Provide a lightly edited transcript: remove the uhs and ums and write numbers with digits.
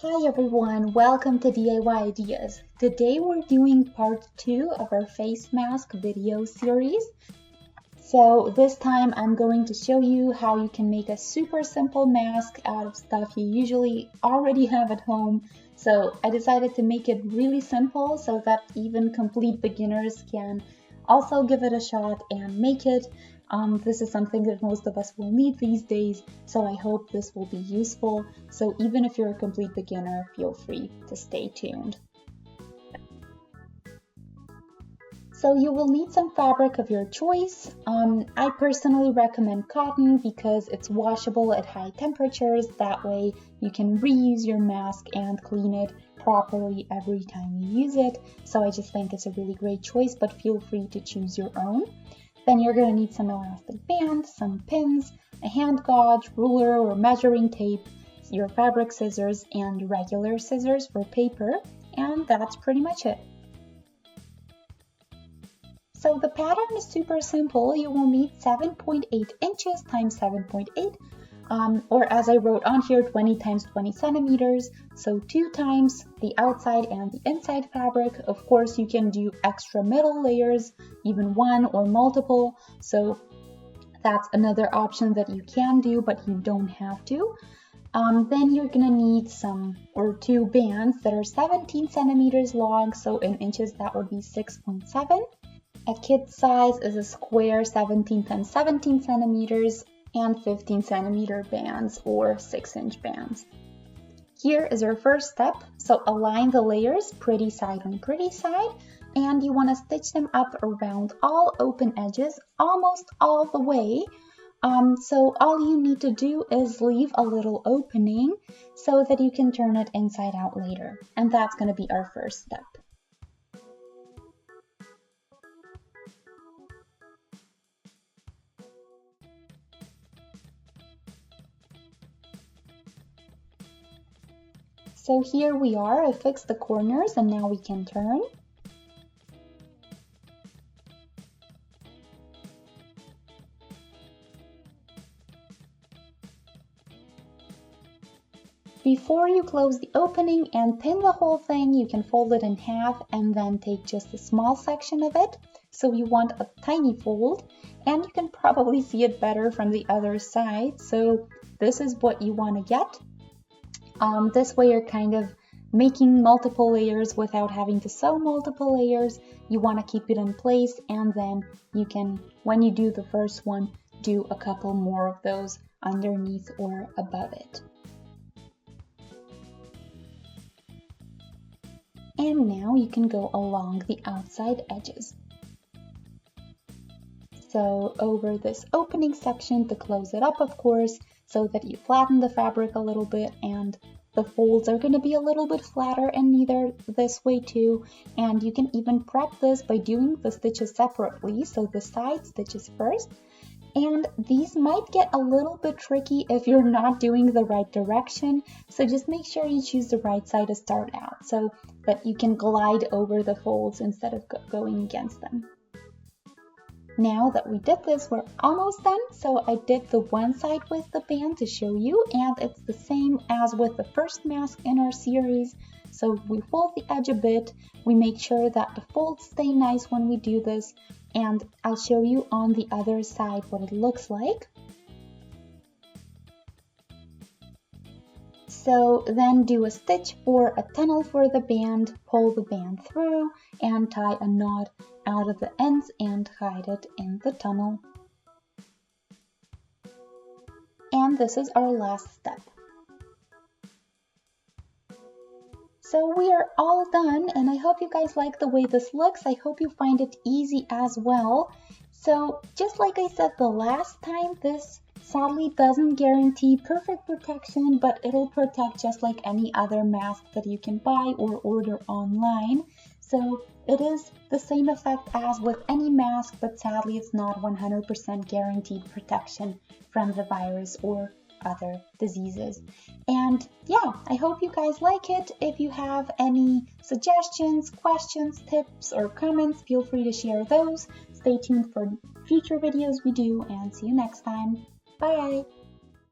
Hi everyone, welcome to DIY Ideas. Today we're doing part 2 of our face mask video series. So this time I'm going to show you how you can make a super simple mask out of stuff you usually already have at home. So I decided to make it really simple so that even complete beginners can also give it a shot and make it. This is something that most of us will need these days, so I hope this will be useful. So even if you're a complete beginner, feel free to stay tuned. So you will need some fabric of your choice. I personally recommend cotton because it's washable at high temperatures. That way you can reuse your mask and clean it properly every time you use it. So I just think it's a really great choice, but feel free to choose your own. Then you're going to need some elastic band, some pins, a hand gauge, ruler or measuring tape, your fabric scissors, and regular scissors for paper, and that's pretty much it. So the pattern is super simple. You will need 7.8 inches times 7.8, or as I wrote on here, 20 times 20 centimeters. So 2 times the outside and the inside fabric. Of course, you can do extra middle layers, even one or multiple. So that's another option that you can do, but you don't have to. Then you're gonna need two bands that are 17 centimeters long. So in inches, that would be 6.7. A kit size is a square 17 times 17 centimeters and 15 centimeter bands or 6-inch bands. Here is our first step. So align the layers pretty side on pretty side, and you want to stitch them up around all open edges almost all the way. So all you need to do is leave a little opening so that you can turn it inside out later. And that's going to be our first step. So here we are, I fixed the corners and now we can turn. Before you close the opening and pin the whole thing, you can fold it in half and then take just a small section of it. So you want a tiny fold, and you can probably see it better from the other side. So this is what you want to get. This way you're kind of making multiple layers without having to sew multiple layers. You want to keep it in place, and then you can, when you do the first one, do a couple more of those underneath or above it. And now you can go along the outside edges. So over this opening section to close it up, of course, so that you flatten the fabric a little bit, and the folds are going to be a little bit flatter and neater this way too. And you can even prep this by doing the stitches separately, so the side stitches first. And these might get a little bit tricky if you're not doing the right direction, so just make sure you choose the right side to start out so that you can glide over the folds instead of going against them. Now that we did this, we're almost done. So I did the one side with the band to show you, and it's the same as with the first mask in our series. So we fold the edge a bit, we make sure that the folds stay nice when we do this, and I'll show you on the other side what it looks like. So then do a stitch for a tunnel for the band, pull the band through, and tie a knot out of the ends and hide it in the tunnel. And this is our last step. So we are all done, and I hope you guys like the way this looks. I hope you find it easy as well. So just like I said the last time, this sadly doesn't guarantee perfect protection, but it'll protect just like any other mask that you can buy or order online. So it is the same effect as with any mask, but sadly it's not 100% guaranteed protection from the virus or other diseases. And yeah, I hope you guys like it. If you have any suggestions, questions, tips, or comments, feel free to share those. Stay tuned for future videos we do, and see you next time. Bye!